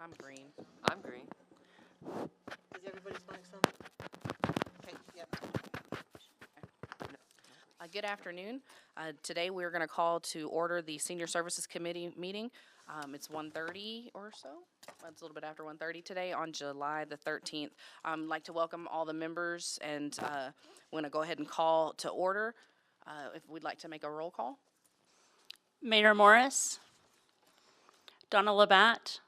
I'm green. I'm green. Is everybody's mics on? Okay, yep. Good afternoon. Today we're going to call to order the Senior Services Committee meeting. It's 1:30 or so. It's a little bit after 1:30 today on July the 13th. I'd like to welcome all the members, and we're going to go ahead and call to order. If we'd like to make a roll call. Mayor Morris, Donna Labatt,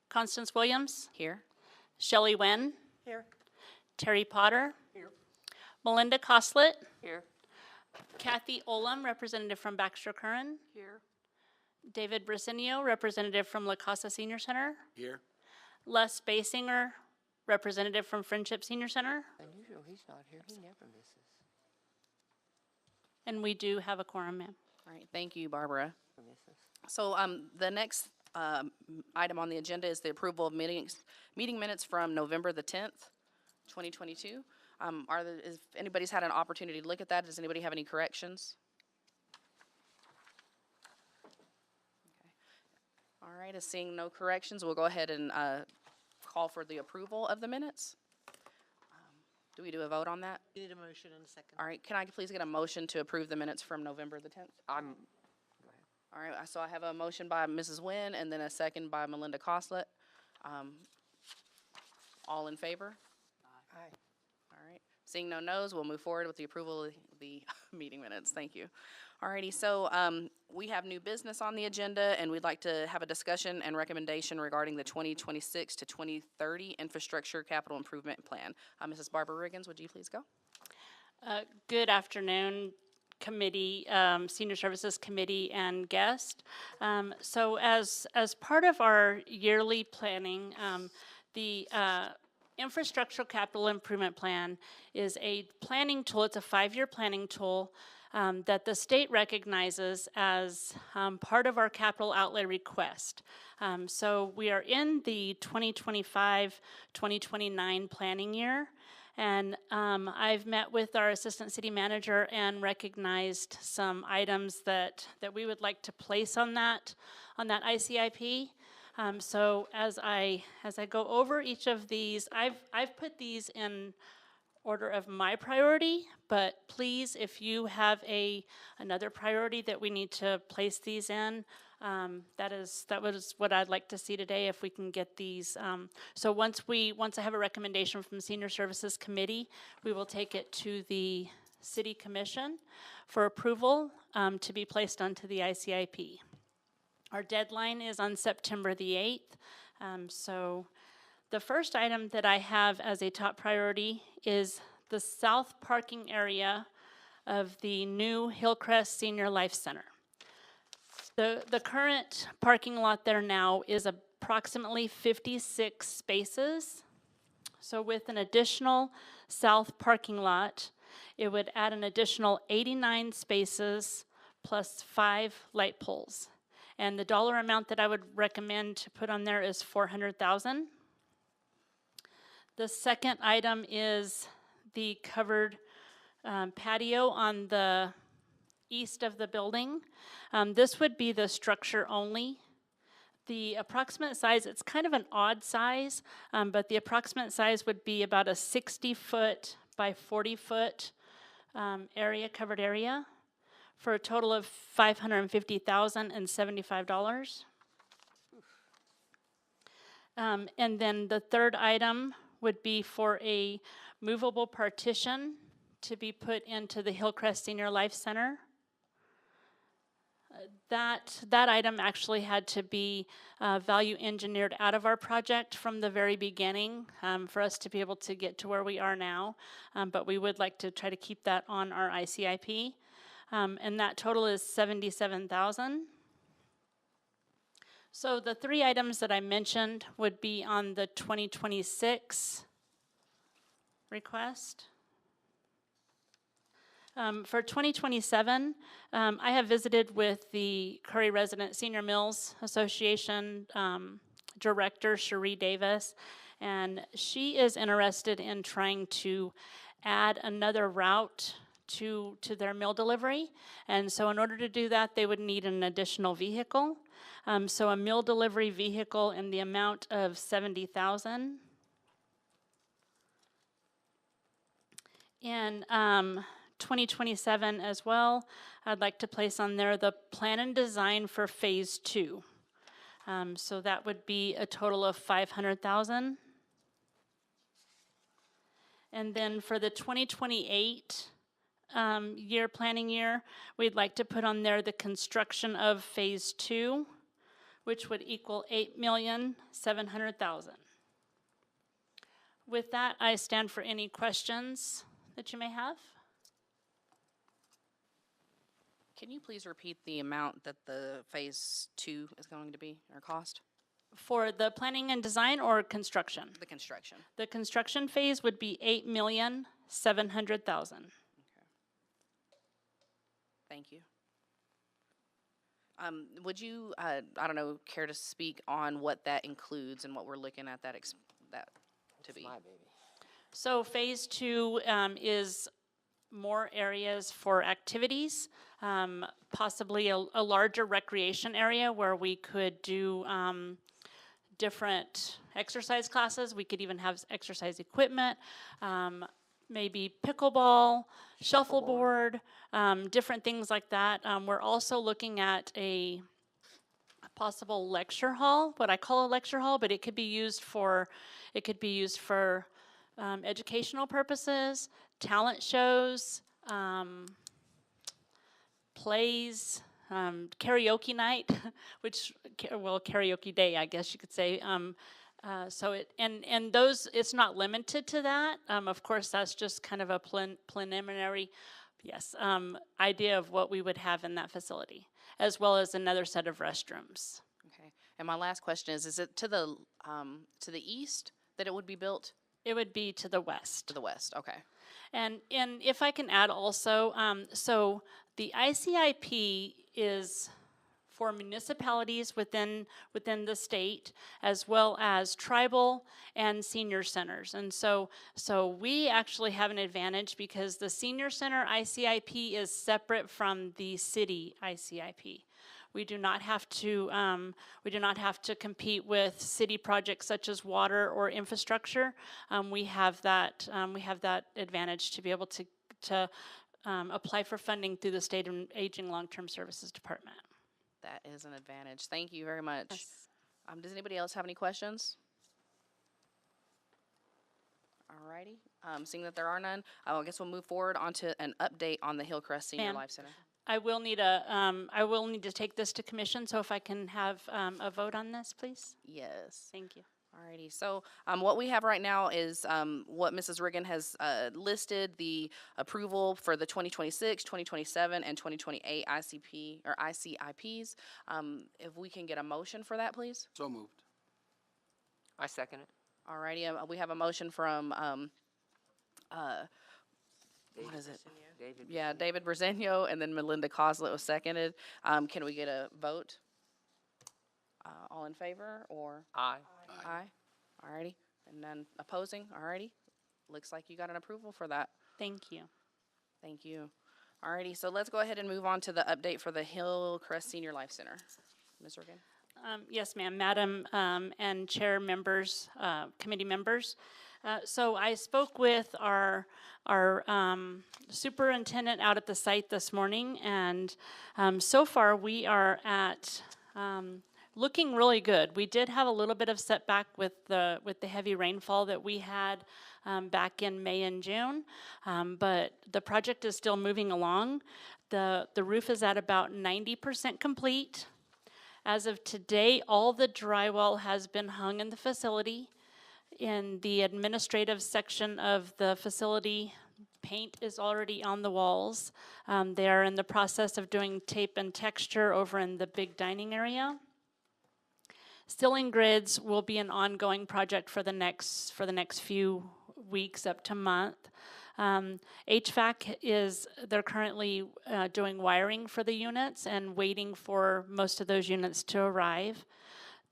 Constance Williams, Here. Shelley Wen, Here. Terry Potter, Here. Melinda Coslet, Here. Kathy Olam, representative from Baxter Curran, Here. David Brisenio, representative from La Casa Senior Center, Here. Les Basinger, representative from Friendship Senior Center, Unusual, he's not here. He never misses. and we do have a quorum, ma'am. All right. Thank you, Barbara. Never misses. So the next item on the agenda is the approval of meeting minutes from November the 10th, 2022. If anybody's had an opportunity to look at that, does anybody have any corrections? Okay. All right, as seeing no corrections, we'll go ahead and call for the approval of the minutes. Do we do a vote on that? You need a motion in a second. All right, can I please get a motion to approve the minutes from November the 10th? Go ahead. All right, so I have a motion by Mrs. Nguyen and then a second by Melinda Coslet. All in favor? Aye. All right, seeing no no's, we'll move forward with the approval of the meeting minutes. Thank you. All righty, so we have new business on the agenda, and we'd like to have a discussion and recommendation regarding the 2026 to 2030 Infrastructure Capital Improvement Plan. Mrs. Barbara Riggins, would you please go? Good afternoon, committee, Senior Services Committee, and guest. So as part of our yearly planning, the Infrastructure Capital Improvement Plan is a planning tool. It's a 5-year planning tool that the state recognizes as part of our capital outlay request. So we are in the 2025-2029 planning year. And I've met with our assistant city manager and recognized some items that we would like to place on that ICIP. So as I go over each of these, I've put these in order of my priority, but please, if you have another priority that we need to place these in, that was what I'd like to see today, if we can get these. So once I have a recommendation from Senior Services Committee, we will take it to the City Commission for approval to be placed onto the ICIP. Our deadline is on September the 8th. So the first item that I have as a top priority is the south parking area of the new Hillcrest Senior Life Center. The current parking lot there now is approximately 56 spaces. So with an additional south parking lot, it would add an additional 89 spaces plus 5 light poles. And the dollar amount that I would recommend to put on there is $400,000. The second item is the covered patio on the east of the building. This would be the structure only. The approximate size, it's kind of an odd size, but the approximate size would be about a 60-foot by 40-foot covered area, for a total of $550,075. And then the third item would be for a movable partition to be put into the Hillcrest Senior Life Center. That item actually had to be value engineered out of our project from the very beginning for us to be able to get to where we are now. But we would like to try to keep that on our ICIP. And that total is $77,000. So the 3 items that I mentioned would be on the 2026 request. For 2027, I have visited with the Curry Resident Senior Mills Association Director, Cherie Davis, and she is interested in trying to add another route to their meal delivery. And so in order to do that, they would need an additional vehicle. So a meal delivery vehicle in the amount of $70,000. In 2027 as well, I'd like to place on there the plan and design for phase 2. So that would be a total of $500,000. And then for the 2028 planning year, we'd like to put on there the construction of phase 2, which would equal $8,700,000. With that, I stand for any questions that you may have. Can you please repeat the amount that the phase 2 is going to be, or cost? For the planning and design or construction? The construction. The construction phase would be $8,700,000. Thank you. Would you, I don't know, care to speak on what that includes and what we're looking at that to be? My baby. So phase 2 is more areas for activities, possibly a larger recreation area where we could do different exercise classes. We could even have exercise equipment, maybe pickleball, shuffleboard, different things like that. We're also looking at a possible lecture hall, what I call a lecture hall, but it could be used for educational purposes, talent shows, plays, karaoke night, karaoke day, I guess you could say. And those, it's not limited to that. Of course, that's just kind of a preliminary, idea of what we would have in that facility, as well as another set of restrooms. Okay. And my last question is it to the east that it would be built? It would be to the west. To the west, okay. And if I can add also, so the ICIP is for municipalities within the state, as well as tribal and senior centers. And so we actually have an advantage because the senior center ICIP is separate from the city ICIP. We do not have to compete with city projects such as water or infrastructure. We have that advantage to be able to apply for funding through the State and Aging Long-Term Services Department. That is an advantage. Thank you very much. Yes. Does anybody else have any questions? Alrighty. Seeing that there are none, I guess we'll move forward onto an update on the Hillcrest Senior Ma'am. Life Center. I will need to take this to commission, so if I can have a vote on this, please. Yes. Thank you. Alrighty, so what we have right now is what Mrs. Riggin has listed, the approval for the 2026, 2027, and 2028 ICP or ICIPs. If we can get a motion for that, please. So moved. I second it. Alrighty, we have a motion from, what is it? David. Yeah, David Brazeno, and then Melinda Coslet was seconded. Can we get a vote? All in favor, or? Aye. Aye. Alrighty, and none opposing, alrighty. Looks like you got an approval for that. Thank you. Thank you. Alrighty, so let's go ahead and move on to the update for the Hillcrest Senior Life Center. Ms. Riggin? Yes, ma'am, Madam and Chair members, committee members. So I spoke with our superintendent out at the site this morning, and so far we are at looking really good. We did have a little bit of setback with the heavy rainfall that we had back in May and June, but the project is still moving along. The roof is at about 90% complete. As of today, all the drywall has been hung in the facility. In the administrative section of the facility, paint is already on the walls. They are in the process of doing tape and texture over in the big dining area. Ceiling grids will be an ongoing project for the next few weeks up to month. HVAC they're currently doing wiring for the units and waiting for most of those units to arrive.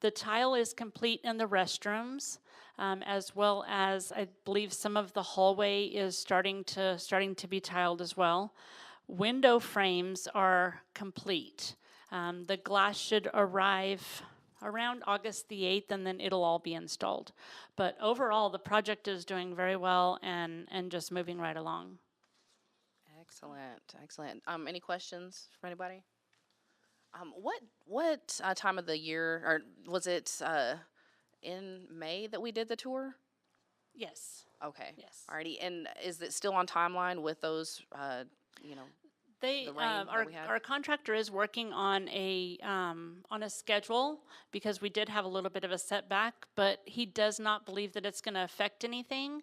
The tile is complete in the restrooms, as well as I believe some of the hallway is starting to be tiled as well. Window frames are complete. The glass should arrive around August the 8th, and then it'll all be installed. But overall, the project is doing very well and just moving right along. Excellent, excellent. Any questions from anybody? What time of the year, or was it in May that we did the tour? Yes. Okay. Yes. Alrighty, and is it still on timeline with those, you know, They, the rain that we had? our contractor is working on a schedule because we did have a little bit of a setback, but he does not believe that it's going to affect anything.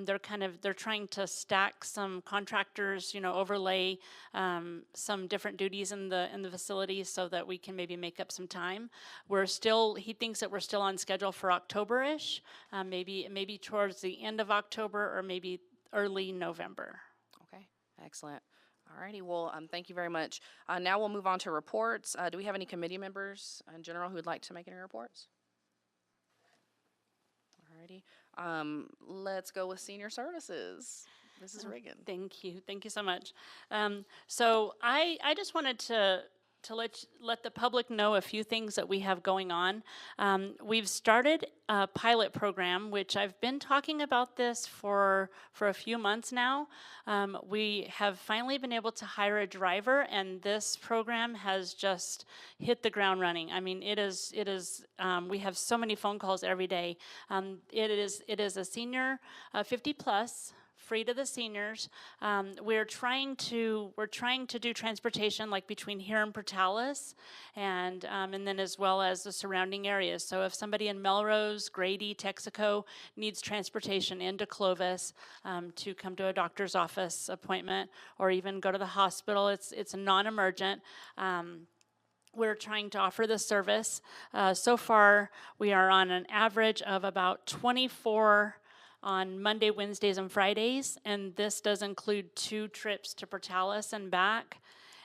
They're trying to stack some contractors, overlay some different duties in the facility so that we can maybe make up some time. He thinks that we're still on schedule for October-ish, maybe towards the end of October or maybe early November. Okay, excellent. Alrighty, well, thank you very much. Now we'll move on to reports. Do we have any committee members in general who would like to make any reports? Alrighty, let's go with senior services. Mrs. Reagan. Thank you. Thank you so much. So I just wanted to let the public know a few things that we have going on. We've started a pilot program, which I've been talking about this for a few months now. We have finally been able to hire a driver, and this program has just hit the ground running. I mean, it is. We have so many phone calls every day. It is a senior 50 plus. Free to the seniors. We're trying to do transportation like between here and Portales, and then as well as the surrounding areas. So if somebody in Melrose, Grady, Texaco needs transportation into Clovis to come to a doctor's office appointment or even go to the hospital, it's non-emergent. We're trying to offer this service. So far, we are on an average of about 24 on Monday, Wednesdays, and Fridays, and this does include 2 trips to Portales and back.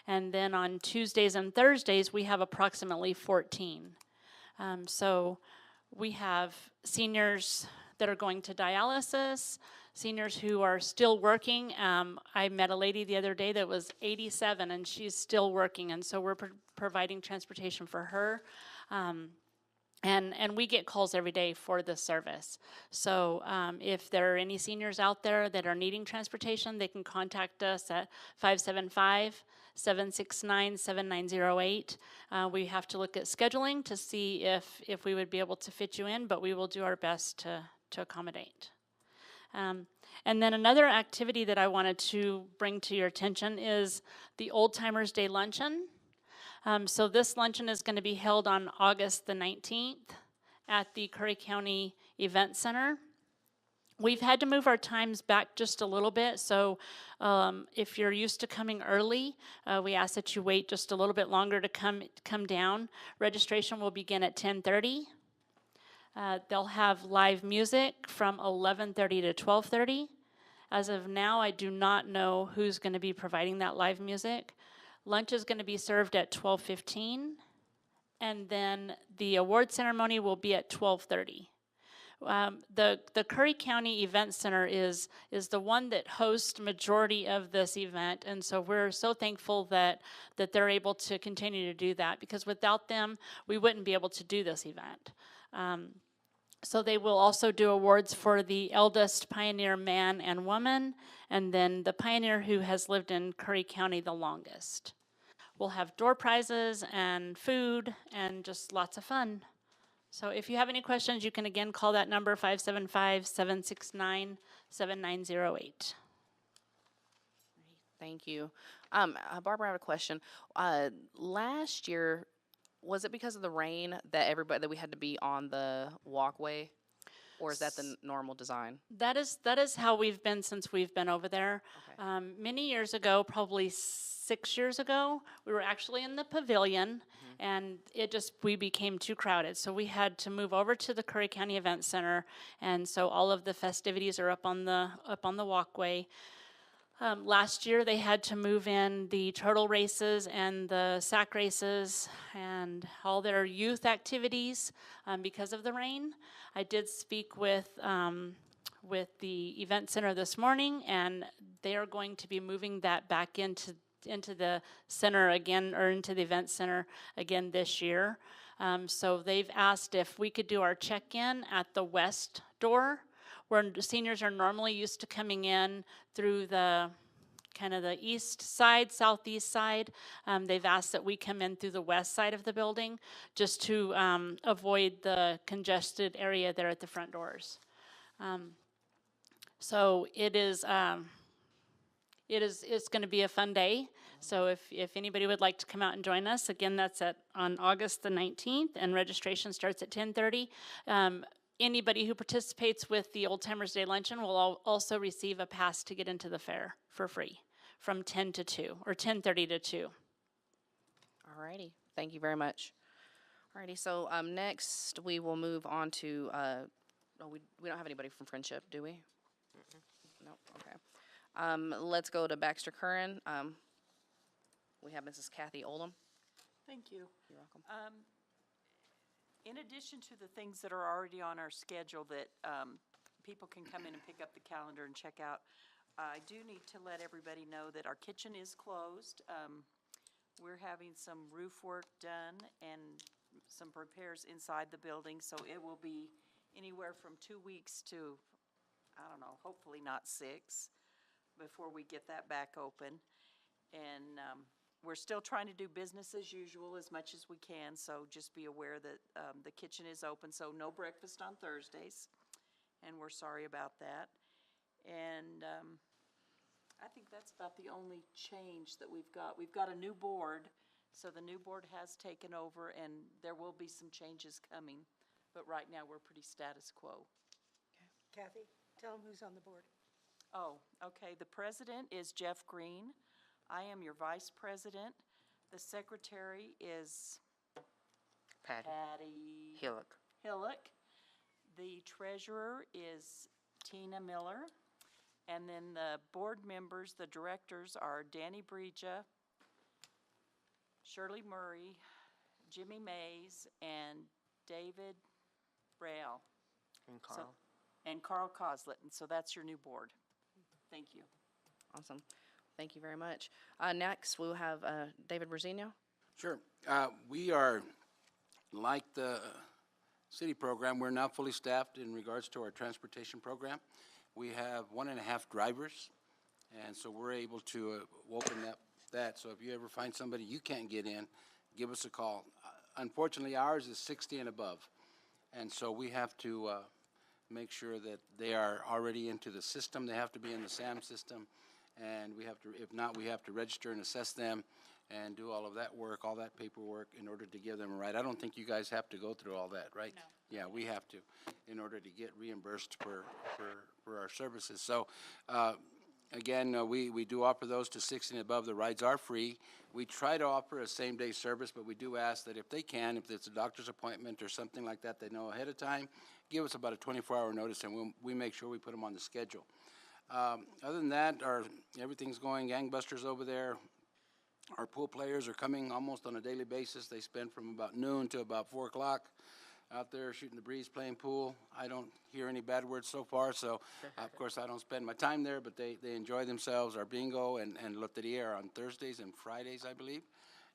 And then on Tuesdays and Thursdays, we have approximately 14. So we have seniors that are going to dialysis, seniors who are still working. I met a lady the other day that was 87, and she's still working, and so we're providing transportation for her. And we get calls every day for this service. So if there are any seniors out there that are needing transportation, they can contact us at 575-769-7908. We have to look at scheduling to see if we would be able to fit you in, but we will do our best to accommodate. And then another activity that I wanted to bring to your attention is the Old Timers Day Luncheon. So this luncheon is going to be held on August the 19th at the Curry County Event Center. We've had to move our times back just a little bit, so if you're used to coming early, we ask that you wait just a little bit longer to come down. Registration will begin at 10:30. They'll have live music from 11:30 to 12:30. As of now, I do not know who's going to be providing that live music. Lunch is going to be served at 12:15, and then the award ceremony will be at 12:30. The Curry County Event Center is the one that hosts majority of this event, and so we're so thankful that they're able to continue to do that, because without them, we wouldn't be able to do this event. So they will also do awards for the eldest pioneer man and woman, and then the pioneer who has lived in Curry County the longest. We'll have door prizes and food and just lots of fun. So if you have any questions, you can again call that number, 575-769-7908. Thank you. Barbara, I have a question. Last year, was it because of the rain that we had to be on the walkway, or is that the normal design? That is how we've been since we've been over there. Okay. Many years ago, probably 6 years ago, we were actually in the pavilion, and we became too crowded. So we had to move over to the Curry County Event Center, and so all of the festivities are up on the walkway. Last year, they had to move in the turtle races and the sack races and all their youth activities because of the rain. I did speak with the event center this morning, and they are going to be moving that back into into the center again, or into the event center again this year. So they've asked if we could do our check-in at the west door, where seniors are normally used to coming in through the kind of the east side, southeast side. They've asked that we come in through the west side of the building, just to avoid the congested area there at the front doors. So it's going to be a fun day. So if anybody would like to come out and join us, again, that's on August the 19th, and registration starts at 10:30. Anybody who participates with the Old Timers Day Luncheon will also receive a pass to get into the fair for free from 10 to 2, or 10:30 to 2. Alrighty, thank you very much. Alrighty, so next we will move on to, we don't have anybody from Friendship, do we? No, okay. Let's go to Baxter Curran. We have Mrs. Kathy Oldham. Thank you. You're welcome. In addition to the things that are already on our schedule that people can come in and pick up the calendar and check out, I do need to let everybody know that our kitchen is closed. We're having some roof work done and some repairs inside the building, so it will be anywhere from 2 weeks to, I don't know, hopefully not 6, before we get that back open. And we're still trying to do business as usual as much as we can, so just be aware that the kitchen is open, so no breakfast on Thursdays, and we're sorry about that. And I think that's about the only change that we've got. We've got a new board, so the new board has taken over, and there will be some changes coming, but right now we're pretty status quo. Kathy, tell them who's on the board. Oh, okay, the president is Jeff Green. I am your vice president. The secretary is Patty Patty Hillock. The treasurer is Tina Miller. And then the board members, the directors are Danny Breja, Shirley Murray, Jimmy Mays, and David Braille, And Carl. and Carl Coslet. And so that's your new board. Thank you. Awesome. Thank you very much. Next, we'll have David Brazino. Sure. We are, like the city program, we're now fully staffed in regards to our transportation program. We have 1.5 drivers, and so we're able to open up that. So if you ever find somebody you can't get in, give us a call. Unfortunately, ours is 60 and above, and so we have to make sure that they are already into the system. They have to be in the SAM system, and we have to, if not, we have to register and assess them and do all of that work, all that paperwork in order to give them a ride. I don't think you guys have to go through all that, right? No. Yeah, we have to in order to get reimbursed for our services. So, again, we do offer those to 60 and above. The rides are free. We try to offer a same-day service, but we do ask that if they can, if it's a doctor's appointment or something like that, they know ahead of time, give us about a 24-hour notice, and we make sure we put them on the schedule. Other than that, everything's going gangbusters over there. Our pool players are coming almost on a daily basis. They spend from about noon to about 4 o'clock out there shooting the breeze, playing pool. I don't hear any bad words so far, so of course I don't spend my time there, but they enjoy themselves. Our bingo and loteria are on Thursdays and Fridays, I believe.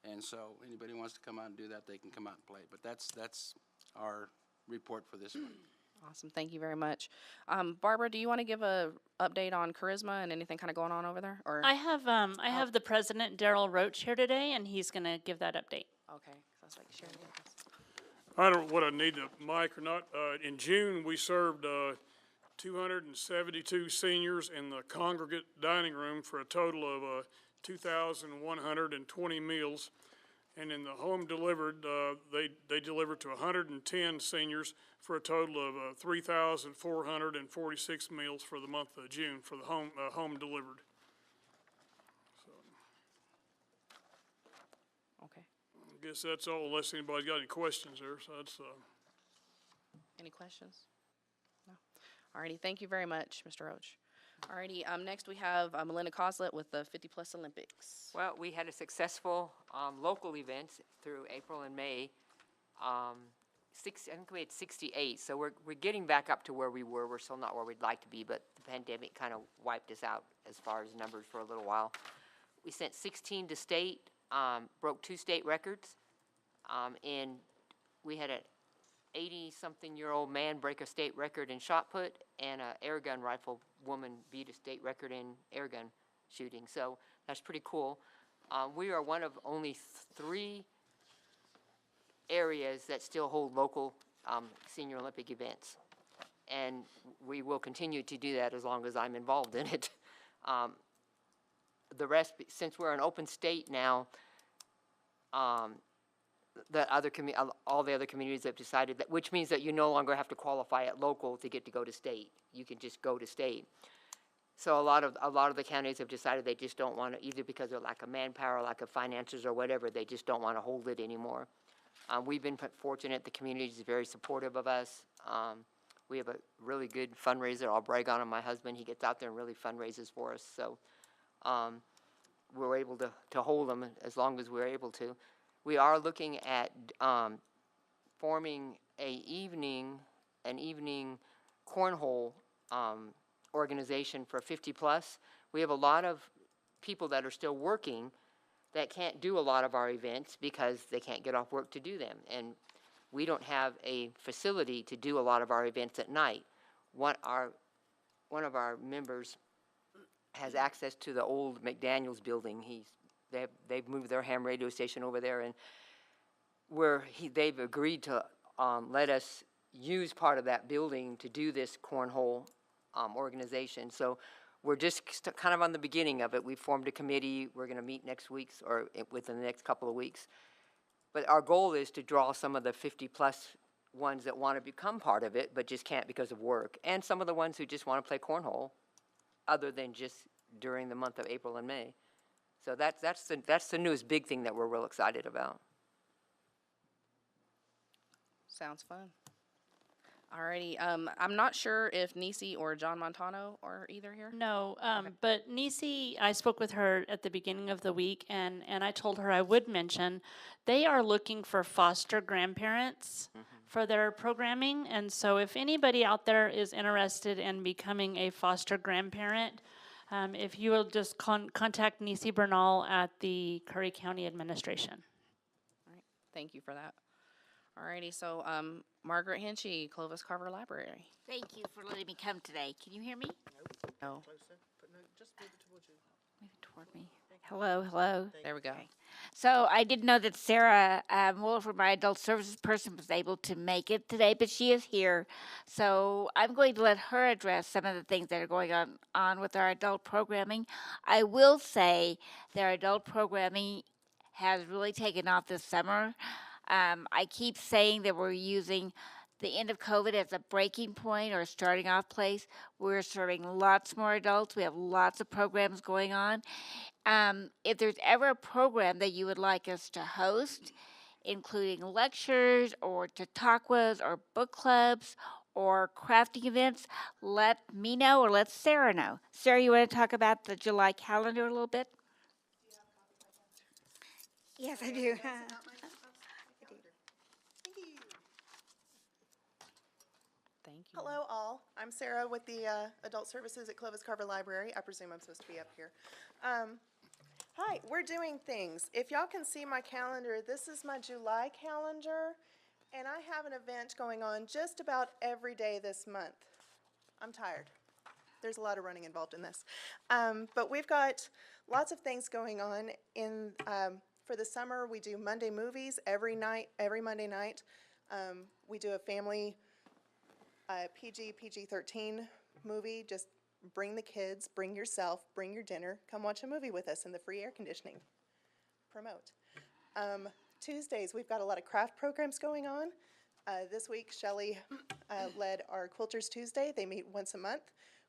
And so anybody wants to come out and do that, they can come out and play. But that's our report for this one. Awesome. Thank you very much. Barbara, do you want to give a update on Charisma and anything kind of going on over there? Or I have the president, Daryl Roach, here today, and he's going to give that update. okay, so I was like sharing with us. I don't know what I need, a mic or not. In June, we served 272 seniors in the congregate dining room for a total of 2,120 meals. And in the home delivered, they delivered to 110 seniors for a total of 3,446 meals for the month of June for the home delivered. Okay. I guess that's all, unless anybody's got any questions there. So that's. Any questions? No. Alrighty. Thank you very much, Mr. Roach. Alrighty. Next we have Melinda Coslet with the 50 Plus Olympics. Well, we had a successful local event through April and May. I think we had 68, so we're getting back up to where we were. We're still not where we'd like to be, but the pandemic kind of wiped us out as far as numbers for a little while. We sent 16 to state, broke 2 state records. And we had an 80-something-year-old man break a state record in shot put, and a air gun rifle woman beat a state record in air gun shooting. So that's pretty cool. We are one of only 3 areas that still hold local Senior Olympic events. And we will continue to do that as long as I'm involved in it. The rest, since we're an open state now, all the other communities have decided that, which means that you no longer have to qualify at local to get to go to state. You can just go to state. So a lot of the counties have decided they just don't want to, either because of lack of manpower, lack of finances, or whatever, they just don't want to hold it anymore. We've been fortunate. The community is very supportive of us. We have a really good fundraiser. I'll brag on him, my husband. He gets out there and really fundraises for us. So we're able to hold them as long as we're able to. We are looking at forming an evening cornhole organization for 50+. We have a lot of people that are still working that can't do a lot of our events because they can't get off work to do them. And we don't have a facility to do a lot of our events at night. One of our members has access to the old McDaniels building. They've moved their ham radio station over there, and they've agreed to let us use part of that building to do this cornhole organization. So we're just kind of on the beginning of it. We formed a committee. We're going to meet next week or within the next couple of weeks. But our goal is to draw some of the 50+ ones that want to become part of it, but just can't because of work, and some of the ones who just want to play cornhole, other than just during the month of April and May. So that's the newest big thing that we're real excited about. Sounds fun. Alrighty, I'm not sure if Nisi or John Montano are either here. No, but Nisi, I spoke with her at the beginning of the week, and I told her I would mention they are looking for foster grandparents for their programming. And so if anybody out there is interested in becoming a foster grandparent, if you will just contact Nisi Bernal at the Curry County Administration. Alright, thank you for that. Alrighty, so Margaret Hinchy, Clovis Carver Library. Thank you for letting me come today. Can you hear me? No, Closer, but no, just move it towards you. Move it toward me. Hello, hello. there we go. So I didn't know that Sarah Wolford, my adult services person, was able to make it today, but she is here. So I'm going to let her address some of the things that are going on with our adult programming. I will say that our adult programming has really taken off this summer. I keep saying that we're using the end of COVID as a breaking point or a starting off place. We're serving lots more adults. We have lots of programs going on. If there's ever a program that you would like us to host, including lectures or chautauquas or book clubs or crafting events, let me know or let Sarah know. Sarah, you want to talk about the July calendar a little bit? Yes, I do. Thank you. Hello, all. I'm Sarah with the Adult Services at Clovis Carver Library. I presume I'm supposed to be up here. Hi, we're doing things. If y'all can see my calendar, this is my July calendar, and I have an event going on just about every day this month. I'm tired. There's a lot of running involved in this. But we've got lots of things going on. For the summer, we do Monday movies every Monday night. We do a family PG-13 movie. Just bring the kids, bring yourself, bring your dinner, come watch a movie with us in the free air conditioning. Promote. Tuesdays, we've got a lot of craft programs going on. This week, Shelley led our Quilters Tuesday. They meet once a month.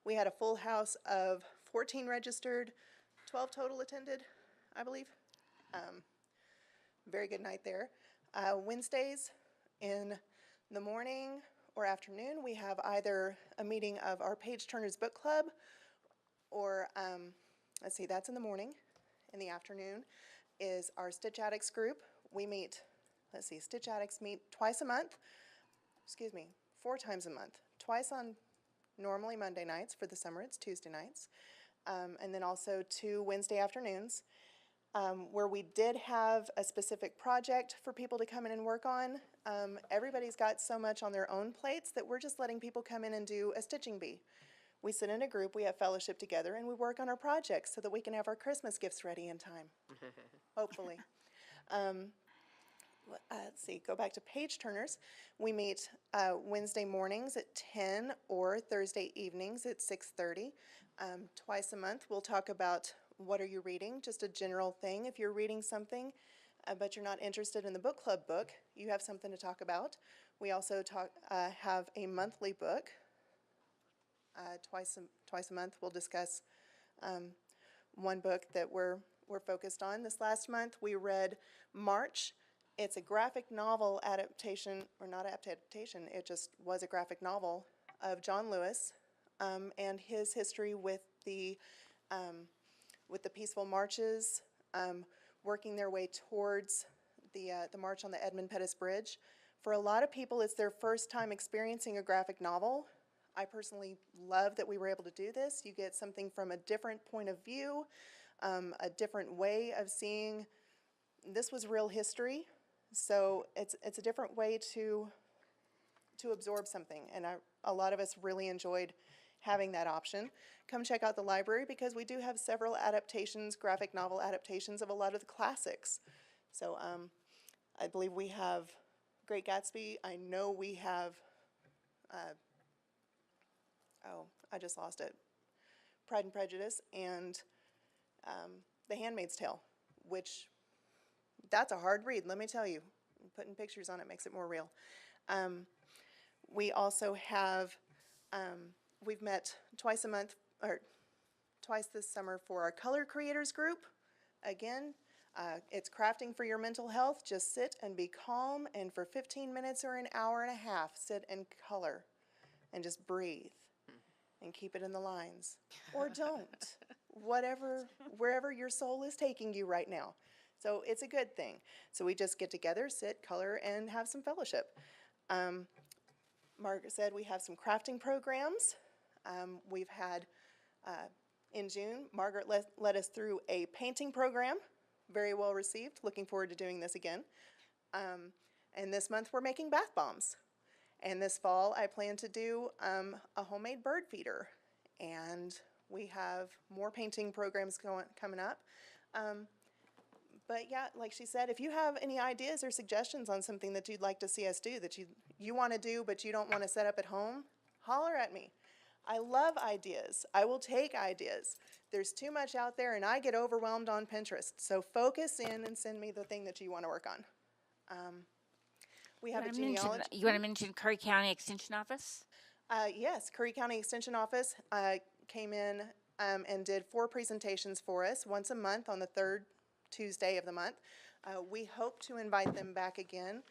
We had a full house of 14 registered, 12 total attended, I believe. Very good night there. Wednesdays in the morning or afternoon, we have either a meeting of our Page Turners Book Club or, let's see, that's in the morning. In the afternoon is our Stitch Addicts group. We meet, let's see, Stitch Addicts meet twice a month, 4 times a month. Twice on normally Monday nights. For the summer, it's Tuesday nights. and then also 2 Wednesday afternoons, where we did have a specific project for people to come in and work on. Everybody's got so much on their own plates that we're just letting people come in and do a stitching bee. We sit in a group, we have fellowship together, and we work on our projects so that we can have our Christmas gifts ready in time, hopefully. Let's see, go back to page turners. We meet Wednesday mornings at 10 or Thursday evenings at 6:30. Twice a month, we'll talk about what are you reading, just a general thing. If you're reading something, but you're not interested in the book club book, you have something to talk about. We also have a monthly book. Twice a month, we'll discuss one book that we're focused on. This last month, we read March. It's a graphic novel adaptation, or not adaptation, it just was a graphic novel of John Lewis and his history with the peaceful marches, working their way towards the march on the Edmund Pettus Bridge. For a lot of people, it's their first time experiencing a graphic novel. I personally love that we were able to do this. You get something from a different point of view, a different way of seeing. This was real history, so it's a different way to absorb something, and a lot of us really enjoyed having that option. Come check out the library because we do have several adaptations, graphic novel adaptations of a lot of the classics. So I believe we have Great Gatsby. I know we have I just lost it. Pride and Prejudice and The Handmaid's Tale, which that's a hard read, let me tell you. Putting pictures on it makes it more real. We also have, we've met twice a month, or twice this summer for our Color Creators group. Again, it's crafting for your mental health. Just sit and be calm, and for 15 minutes or an hour and a half, sit and color and just breathe and keep it in the lines. Or don't. Wherever your soul is taking you right now. So it's a good thing. So we just get together, sit, color, and have some fellowship. Margaret said we have some crafting programs. We've had, in June, Margaret led us through a painting program, very well received. Looking forward to doing this again. And this month we're making bath bombs. And this fall I plan to do a homemade bird feeder. And we have more painting programs coming up. But yeah, like she said, if you have any ideas or suggestions on something that you'd like to see us do, that you want to do but you don't want to set up at home, holler at me. I love ideas. I will take ideas. There's too much out there and I get overwhelmed on Pinterest. So focus in and send me the thing that you want to work on. We have a genealogy. You want to mention Curry County Extension Office? Yes, Curry County Extension Office came in and did 4 presentations for us once a month on the 3rd Tuesday of the month. We hope to invite them back again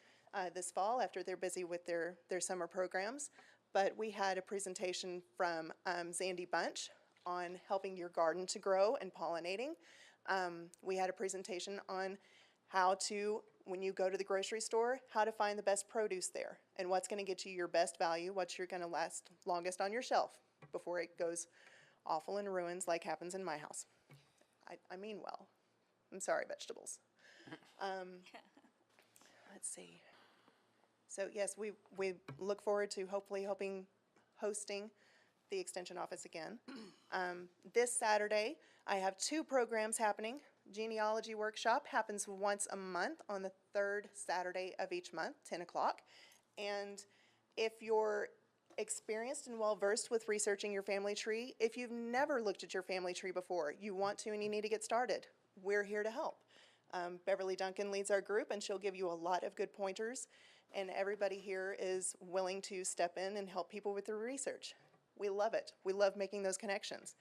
this fall after they're busy with their summer programs. But we had a presentation from Zandy Bunch on helping your garden to grow and pollinating. We had a presentation on how to, when you go to the grocery store, how to find the best produce there and what's going to get you your best value, what you're going to last longest on your shelf before it goes awful in ruins like happens in my house. I mean well. I'm sorry, vegetables. Let's see. So yes, we look forward to hosting the Extension Office again. This Saturday, I have 2 programs happening. Genealogy Workshop happens once a month on the 3rd Saturday of each month, 10 o'clock. And if you're experienced and well-versed with researching your family tree, if you've never looked at your family tree before, you want to and you need to get started, we're here to help. Beverly Duncan leads our group and she'll give you a lot of good pointers, and everybody here is willing to step in and help people with their research. We love it. We love making those connections.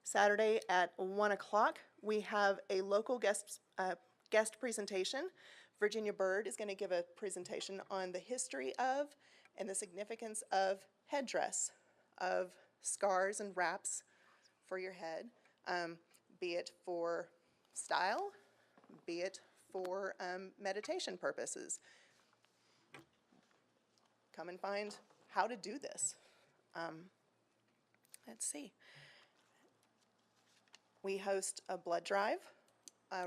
Saturday at 1 o'clock, we have a local guest presentation. Virginia Bird is going to give a presentation on the history of and the significance of headdress, of scars and wraps for your head, be it for style, be it for meditation purposes. Come and find how to do this. Let's see. We host a blood drive,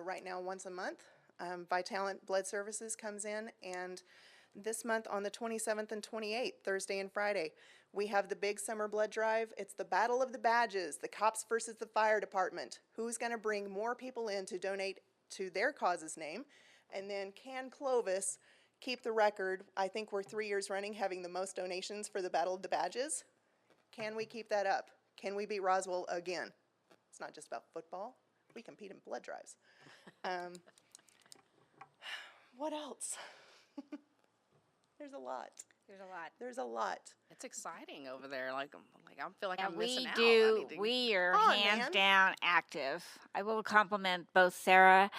right now once a month. Vitalent Blood Services comes in, and this month on the 27th and 28th, Thursday and Friday, we have the big summer blood drive. It's the Battle of the Badges, the cops versus the fire department. Who's gonna bring more people in to donate to their cause's name? And then can Clovis keep the record? I think we're 3 years running having the most donations for the Battle of the Badges. Can we keep that up? Can we beat Roswell again? It's not just about football. We compete in blood drives. What else? There's a lot. There's a lot. There's a lot. It's exciting over there. Like I feel like And I'm missing out. I need to- we are Come on, hands man. down active. I will compliment both Sarah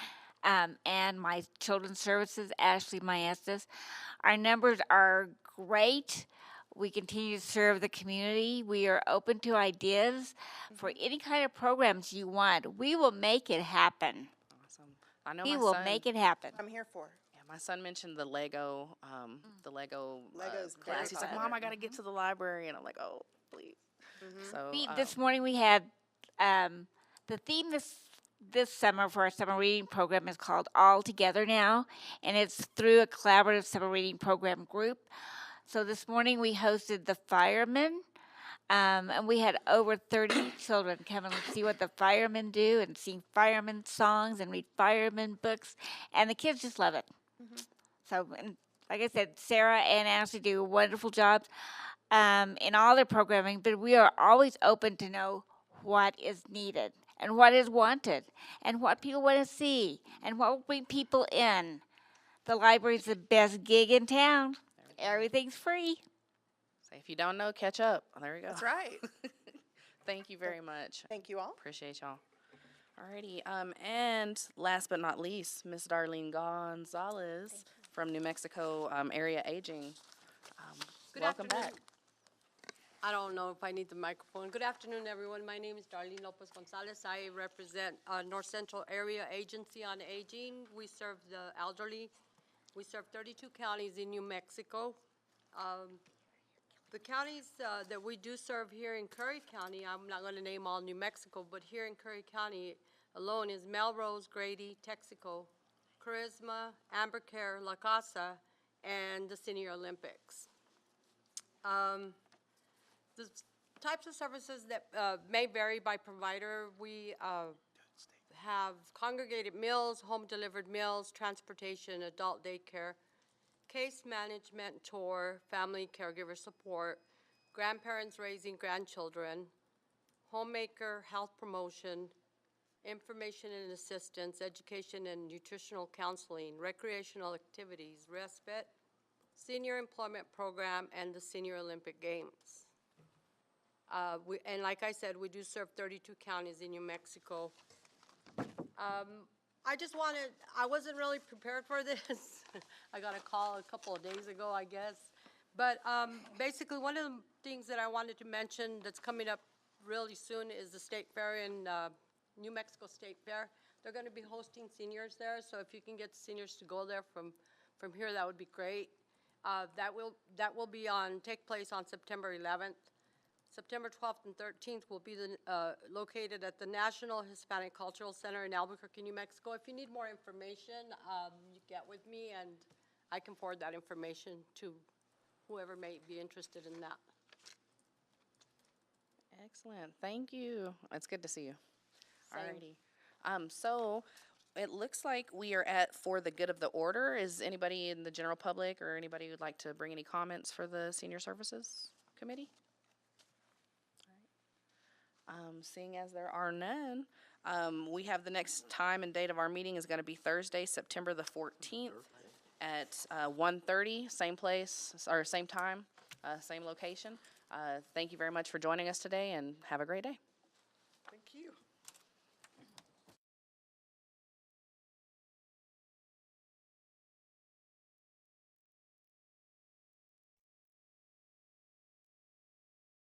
and my children's services, Ashley Maestas. Our numbers are great. We continue to serve the community. We are open to ideas for any kind of programs you want. We will make it happen. Awesome. I know We my will son, make it happen. I'm here for. Yeah, my son mentioned the Lego, Lego's very class. He's like, popular. Mom, I gotta get to the library, and I'm like, oh, please. So This morning we had the theme this summer for our summer reading program is called All Together Now, and it's through a collaborative summer reading program group. So this morning we hosted the firemen, and we had over 30 children come and see what the firemen do and sing firemen songs and read firemen books, and the kids just love it. So, and like I said, Sarah and Ashley do a wonderful job in all their programming, but we are always open to know what is needed and what is wanted and what people want to see and what will bring people in. The library's the best gig in town. Everything's free. so if you don't know, catch up. Oh, there we go. That's right. Thank you very much. Thank you all. Appreciate y'all. Alrighty, and last but not least, Miss Darlene Gonzalez from New Mexico Area Aging. Good Welcome afternoon. back. I don't know if I need the microphone. Good afternoon, everyone. My name is Darlene Lopez Gonzalez. I represent North Central Area Agency on Aging. We serve the elderly. We serve 32 counties in New Mexico. The counties that we do serve here in Curry County, I'm not going to name all New Mexico, but here in Curry County alone is Melrose, Grady, Texaco, Charisma, Ambercare, La Casa, and the Senior Olympics. The types of services that may vary by provider, we have congregated meals, home-delivered meals, transportation, adult daycare, case management, tour, family caregiver support, grandparents raising grandchildren, homemaker health promotion, information and assistance, education and nutritional counseling, recreational activities, respite, senior employment program, and the Senior Olympic Games. And like I said, we do serve 32 counties in New Mexico. I wasn't really prepared for this. I got a call a couple of days ago, I guess. But basically, one of the things that I wanted to mention that's coming up really soon is the State Fair in New Mexico State Fair. They're going to be hosting seniors there, so if you can get seniors to go there from here, that would be great. That will take place on September 11th. September 12th and 13th will be located at the National Hispanic Cultural Center in Albuquerque, New Mexico. If you need more information, you get with me, and I can forward that information to whoever may be interested in that. Excellent. Thank you. It's good to see you. Same. Alrighty. So it looks like we are at for the good of the order. Is anybody in the general public or anybody who'd like to bring any comments for the Senior Services Committee? Seeing as there are none, we have the next time and date of our meeting is going to be Thursday, September the 14th at 1:30, same place, or same time, same location. Thank you very much for joining us today, and have a great day.